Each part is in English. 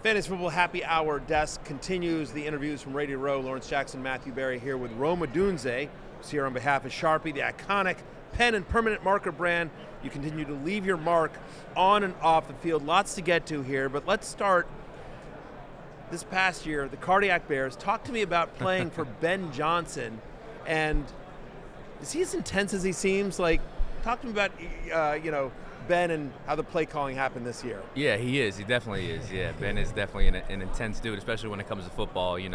Fantasy Football Happy Hour desk continues the interviews from Radio Row. Lawrence Jackson, Matthew Berry here with Rome Odunze, who's here on behalf of Sharpie, the iconic pen and permanent marker brand. You continue to leave your mark on and off the field. Lots to get to here, but let's start this past year, the Cardiac Bears. Talk to me about playing for Ben Johnson, and is he as intense as he seems? Like, talk to me about, Ben and how the play calling happened this year. Yeah, he is. He definitely is. Yeah, Ben is definitely an intense dude, especially when it comes to football. He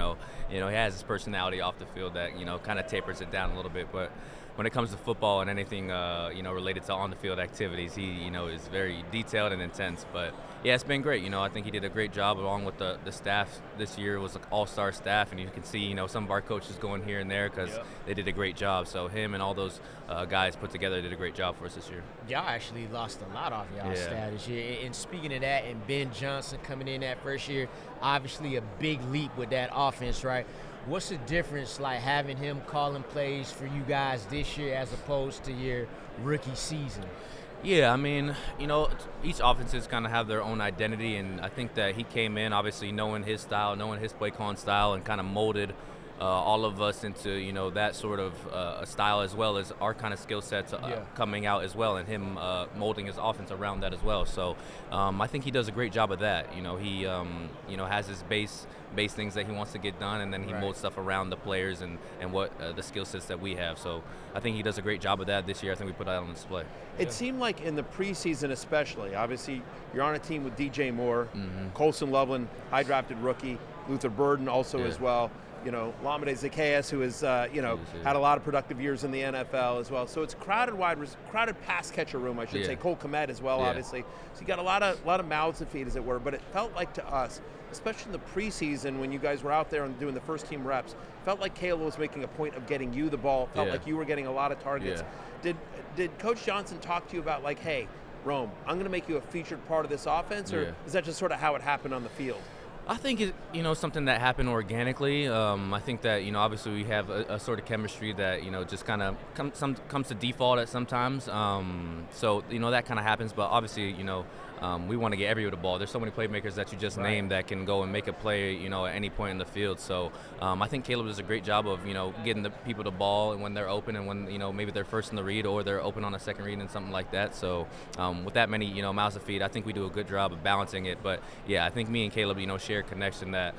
has his personality off the field that kind of tapers it down a little bit. But when it comes to football and anything related to on the field activities, he is very detailed and intense. But yeah, it's been great. I think he did a great job along with the staff this year. It was an all-star staff, and you can see some of our coaches going here and there because they did a great job. So him and all those guys put together did a great job for us this year. Y'all actually lost a lot off y'all staff this year. And speaking of that, and Ben Johnson coming in that first year, obviously a big leap with that offense, right? What's the difference, like, having him calling plays for you guys this year as opposed to your rookie season? Yeah, I mean, each offenses kind of have their own identity, and I think that he came in obviously knowing his style, knowing his play calling style, and kind of molded all of us into that sort of style, as well as our kind of skill sets coming out as well, and him molding his offense around that as well. So I think he does a great job of that. He has his base things that he wants to get done, and then he molds stuff around the players and what the skill sets that we have. So I think he does a great job of that this year. I think we put that on display. It seemed like in the preseason especially, obviously you're on a team with DJ Moore, Colson Loveland, high drafted rookie, Luther Burden also as well. Lamade Zacchaeus, who has, had a lot of productive years in the NFL as well. So it's crowded pass catcher room, I should say. Cole Kmet as well, obviously. So you got a lot of mouths to feed, as it were. But it felt like to us, especially in the preseason when you guys were out there and doing the first team reps, felt like Caleb was making a point of getting you the ball. Felt like you were getting a lot of targets. Did Coach Johnson talk to you about, like, hey, Rome, I'm going to make you a featured part of this offense, or is that just sort of how it happened on the field? I think it's something that happened organically. I think that obviously we have a sort of chemistry that just kind of comes to default at sometimes. So that kind of happens. But obviously we want to get everybody the ball. There's so many playmakers that you just named that can go and make a play at any point in the field. So I think Caleb does a great job of getting the people the ball and when they're open and when maybe they're first in the read or they're open on a second read and something like that. So with that many mouths to feed, I think we do a good job of balancing it. But yeah, I think me and Caleb share a connection that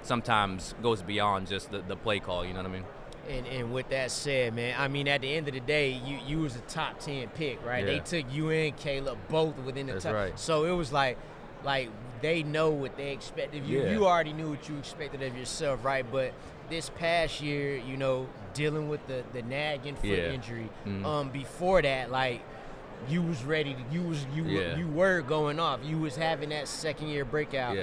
sometimes goes beyond just the play call. You know what I mean? And with that said, man, I mean, at the end of the day, you was a top 10 pick, right? They took you and Caleb both within the top. Right. So it was like they know what they expected of you. You already knew what you expected of yourself, right? But this past year, dealing with the nagging foot injury, before that, like, you was ready to, you were going off. You was having that second year breakout.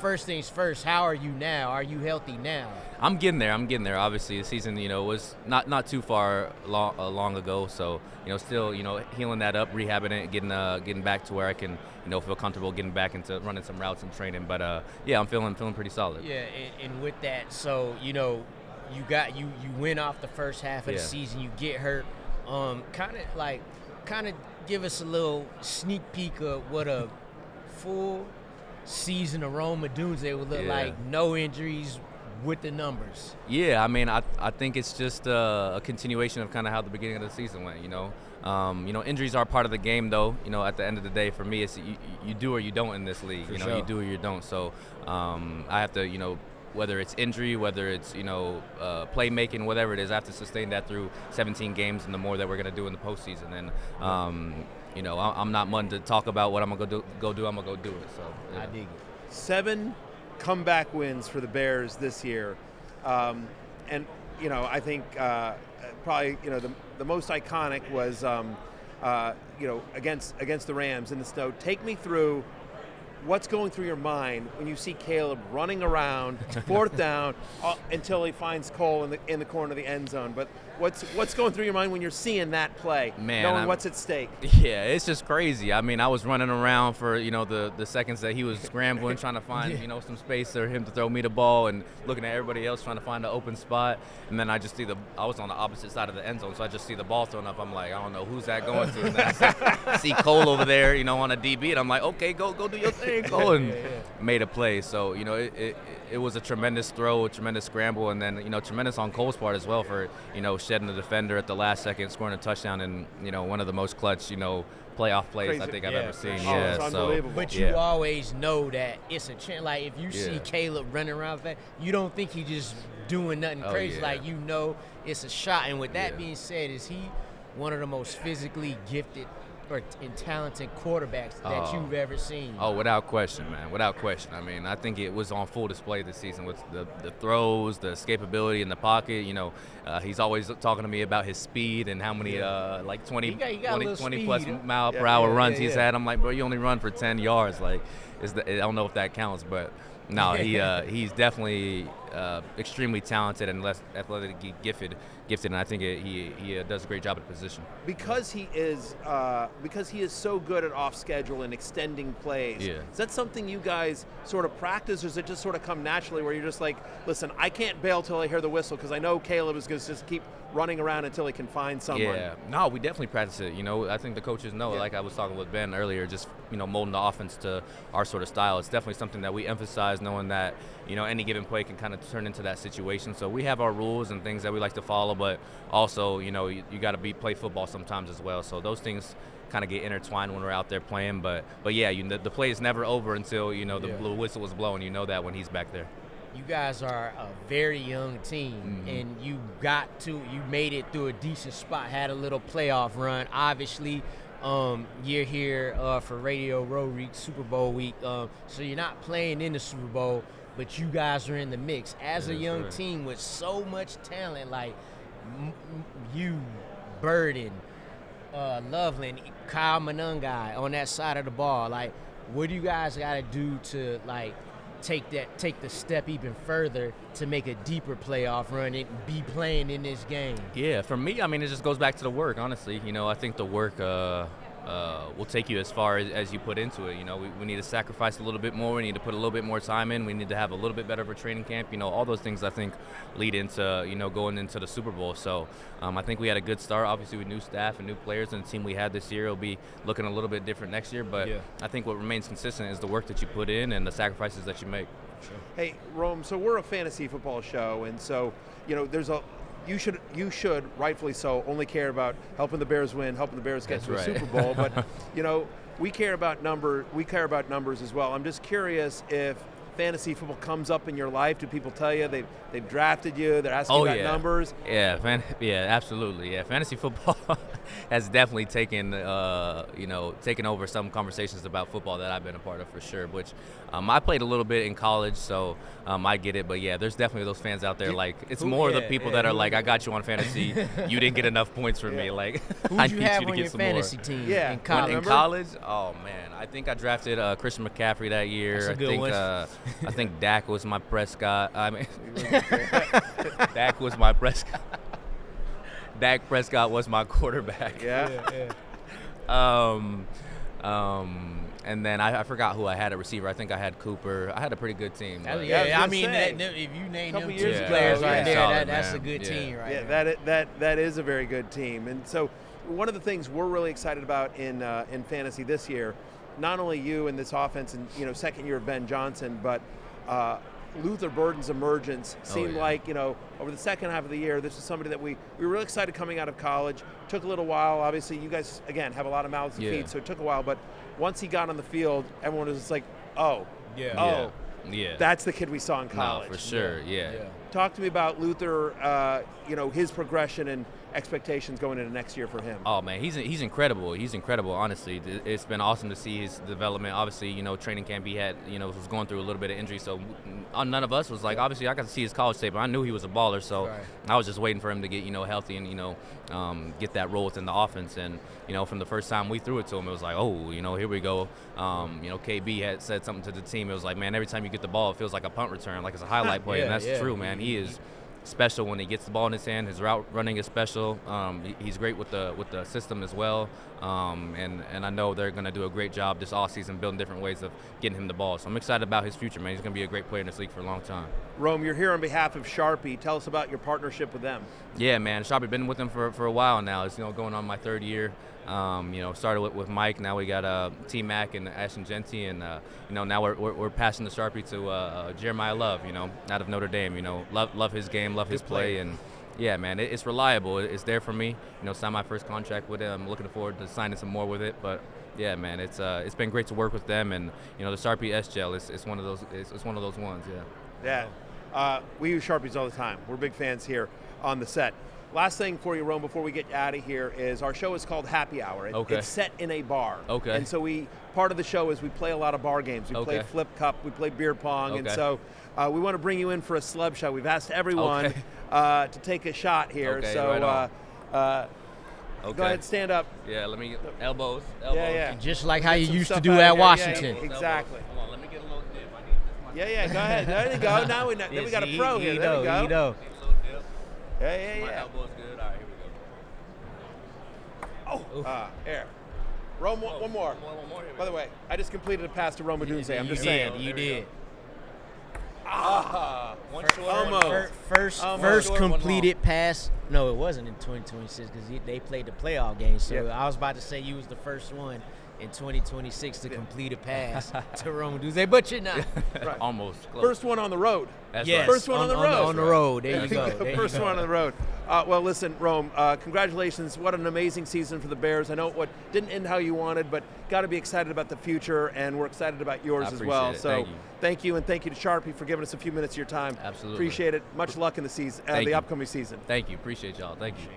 First things first, how are you now? Are you healthy now? I'm getting there. Obviously, the season, was not too far long ago. So, still, healing that up, rehabbing it, getting back to where I can, feel comfortable getting back into running some routes and training. But I'm feeling pretty solid. Yeah, and with that, so you went off the first half of the season. You get hurt. Kind of give us a little sneak peek of what a full season of Rome Odunze would look like. No injuries with the numbers. Yeah, I mean, I think it's just a continuation of kind of how the beginning of the season went, Injuries are part of the game, though. At the end of the day, for me, it's you do or you don't in this league. You do or you don't. So I have to, whether it's injury, whether it's, playmaking, whatever it is, I have to sustain that through 17 games and the more that we're going to do in the postseason. And, I'm not one to talk about what I'm going to go do. I'm going to go do it. So yeah. I dig it. 7 comeback wins for the Bears this year. And, I think probably, the most iconic was, against the Rams in the snow. Take me through what's going through your mind when you see Caleb running around, fourth down, until he finds Cole in the corner of the end zone. But What's going through your mind when you're seeing that play, knowing what's at stake? Yeah, it's just crazy. I mean, I was running around for, the seconds that he was scrambling, trying to find, some space for him to throw me the ball, and looking at everybody else trying to find an open spot. And then I just see I was on the opposite side of the end zone, so I just see the ball thrown up. I'm like, I don't know who's that going to. And then I see Cole over there, on a DB, and I'm like, okay, go do your thing, Cole, and made a play. So, it was a tremendous throw, a tremendous scramble, and then, tremendous on Cole's part as well for, shedding the defender at the last second, scoring a touchdown, and, one of the most clutch, playoff plays Crazy. I think I've ever seen. It's unbelievable. But you always know that it's a chance. Like, if you see Caleb running around that, you don't think he just doing nothing crazy. Like, it's a shot. And with that being said, is he one of the most physically gifted and talented quarterbacks that you've ever seen? Oh, without question, man. Without question. I mean, I think it was on full display this season with the throws, the escapability in the pocket. He's always talking to me about his speed and how many 20 plus mile per hour runs he's had. I'm like, bro, you only run for 10 yards. Like, I don't know if that counts, but no, he's definitely extremely talented and less athletically gifted, and I think he does a great job at the position. Because he is so good at off schedule and extending plays. Yeah. Is that something you guys sort of practice, or does it just sort of come naturally where you're just like, listen, I can't bail till I hear the whistle because I know Caleb is going to just keep running around until he can find someone? Yeah, no, we definitely practice it. I think the coaches know, like I was talking with Ben earlier, just molding the offense to our sort of style. It's definitely something that we emphasize, knowing that any given play can kind of turn into that situation. So we have our rules and things that we like to follow, but also you got to play football sometimes as well. So those things kind of get intertwined when we're out there playing. But yeah, the play is never over until the whistle was blown. You know that when he's back there. You guys are a very young team, and you made it through a decent spot, had a little playoff run. Obviously, you're here for Radio Row Week, Super Bowl week, so you're not playing in the Super Bowl, but you guys are in the mix. As a young team with so much talent, like you, Burden, Loveland, Kyle Monangai on that side of the ball, like, what do you guys got to do to, like, take the step even further to make a deeper playoff run and be playing in this game? Yeah, for me, I mean, it just goes back to the work, honestly. I think the work will take you as far as you put into it. We need to sacrifice a little bit more. We need to put a little bit more time in. We need to have a little bit better of a training camp. All those things I think lead into, going into the Super Bowl. So I think we had a good start, obviously, with new staff and new players, and the team we had this year will be looking a little bit different next year. But I think what remains consistent is the work that you put in and the sacrifices that you make. Sure. Hey, Rome, so we're a fantasy football show, and so, there's you should rightfully so only care about helping the Bears win, helping the Bears get to a Super Bowl. But we care about numbers as well. I'm just curious if fantasy football comes up in your life. Do people tell you they've drafted you? They're asking about numbers. Yeah, absolutely. Yeah, fantasy football has definitely taken over some conversations about football that I've been a part of for sure. Which I played a little bit in college, so I get it. But yeah, there's definitely those fans out there. Like, it's more the people that are like, I got you on fantasy. You didn't get enough points for me. Like, who'd you have on your fantasy team? Yeah, in college. In college, oh man, I think I drafted Christian McCaffrey that year. That's a good one. I think Dak was my Prescott. I mean, Dak was my Prescott. Dak Prescott was my quarterback. Yeah. And then I forgot who I had at receiver. I think I had Cooper. I had a pretty good team. I mean, if you name them two players right there, that's a good team, right? Yeah, that is a very good team. And so, one of the things we're really excited about in fantasy this year, not only you in this offense and second year of Ben Johnson, but Luther Burden's emergence seemed like over the second half of the year, this is somebody that we were really excited coming out of college. Took a little while. Obviously, you guys again have a lot of mouths to feed, so it took a while. But once he got on the field, everyone was just like, that's the kid we saw in college. No, for sure, yeah. Talk to me about Luther, his progression and expectations going into next year for him. Oh man, he's incredible. He's incredible. Honestly, it's been awesome to see his development. Obviously, training camp he had, was going through a little bit of injury, so none of us was like. Obviously, I got to see his college tape, but I knew he was a baller, so I was just waiting for him to get healthy and get that role within the offense. And from the first time we threw it to him, it was like, oh, here we go. KB had said something to the team. It was like, man, every time you get the ball, it feels like a punt return, like it's a highlight play, and that's true, man. He is special when he gets the ball in his hand. His route running is special. He's great with the system as well. And I know they're going to do a great job this offseason building different ways of getting him the ball. So I'm excited about his future, man. He's going to be a great player in this league for a long time. Rome, you're here on behalf of Sharpie. Tell us about your partnership with them. Yeah, man. Sharpie, been with them for a while now. It's going on my 3rd year. Started with Mike. Now we got T Mac and Ashton Genty, and now we're passing the Sharpie to Jeremiah Love. Out of Notre Dame. Love his game, love his play, and yeah, man, it's reliable. It's there for me. Signed my first contract with him. I'm looking forward to signing some more with it, but. Yeah, man, it's been great to work with them, and the Sharpie S Gel it's one of those ones. Yeah. We use Sharpies all the time. We're big fans here on the set. Last thing for you, Rome, before we get out of here is our show is called Happy Hour. It's set in a bar. Okay. And so part of the show is we play a lot of bar games. We play Flip Cup, we play beer pong, and so we want to bring you in for a celeb show. We've asked everyone to take a shot here. Okay, so go ahead, stand up. Yeah, let me get elbows. Yeah. Just like how you used to do at Washington. Yeah, exactly. Come on, let me get a little dip. I need this. Yeah, go ahead. There you go. Now we got a pro here. There we go. Need a little dip. Yeah. My elbow's good. All right, here we go. Air. Rome, one more. One more. By the way, I just completed a pass to Rome Odunze. I'm just saying. You did. One short. Almost. First completed pass. No, it wasn't in 2026 because they played the playoff game. So I was about to say you was the first one in 2026 to complete a pass to Rome Odunze, but you're not. Right. Almost. Close. First one on the road. That's Yes, right. First one on the road. On the road. There you go. First one on the road. Well, listen, Rome, congratulations. What an amazing season for the Bears. I know what didn't end how you wanted, but got to be excited about the future, and we're excited about yours as well. It. So thank you, and thank you to Sharpie for giving us a few minutes of your time. Absolutely. Appreciate it. Much luck in the season, the upcoming season. Thank you. Appreciate y'all. Thank you.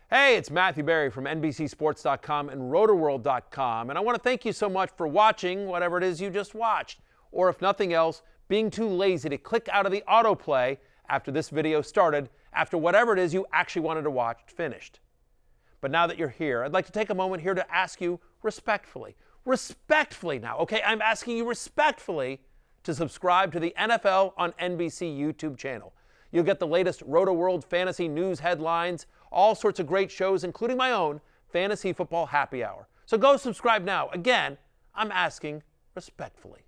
Hey, it's Matthew Berry from NBCSports.com and RotorWorld.com, and I want to thank you so much for watching whatever it is you just watched, or if nothing else, being too lazy to click out of the autoplay after this video started, after whatever it is you actually wanted to watch finished. But now that you're here, I'd like to take a moment here to ask you respectfully now, okay? I'm asking you respectfully to subscribe to the NFL on NBC YouTube channel. You'll get the latest Roto-World fantasy news headlines, all sorts of great shows, including my own Fantasy Football Happy Hour. So go subscribe now. Again, I'm asking respectfully.